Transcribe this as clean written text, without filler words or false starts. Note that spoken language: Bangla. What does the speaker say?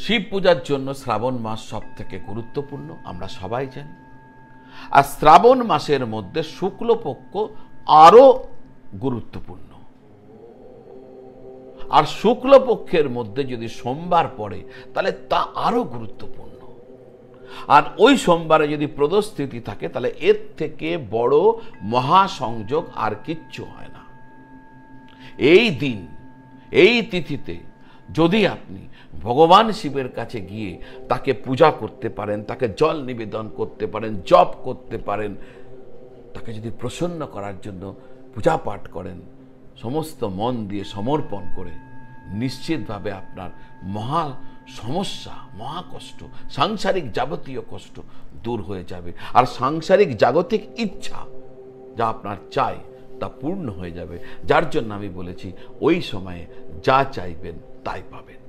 শিব পূজার জন্য শ্রাবণ মাস সব থেকে গুরুত্বপূর্ণ, আমরা সবাই জানি। আর শ্রাবণ মাসের মধ্যে শুক্লপক্ষ আরো গুরুত্বপূর্ণ। আর শুক্লপক্ষের মধ্যে যদি সোমবার পড়ে তাহলে তা আরো গুরুত্বপূর্ণ। আর ওই সোমবারে যদি প্রদোষ তিথি থাকে তাহলে এর থেকে বড় মহাসংযোগ আর কিচ্ছু হয় না। এই দিন, এই তিথিতে যদি আপনি ভগবান শিবের কাছে গিয়ে তাকে পূজা করতে পারেন, তাকে জল নিবেদন করতে পারেন, জপ করতে পারেন, তাকে যদি প্রসন্ন করার জন্য পূজা পাঠ করেন, সমস্ত মন দিয়ে সমর্পণ করে, নিশ্চিতভাবে আপনার মহা সমস্যা, মহা কষ্ট, সাংসারিক যাবতীয় কষ্ট দূর হয়ে যাবে। আর সাংসারিক জাগতিক ইচ্ছা যা আপনার চাই তা পূর্ণ হয়ে যাবে। যার জন্য আমি বলেছি ওই সময়ে যা চাইবেন তাই পাবেন।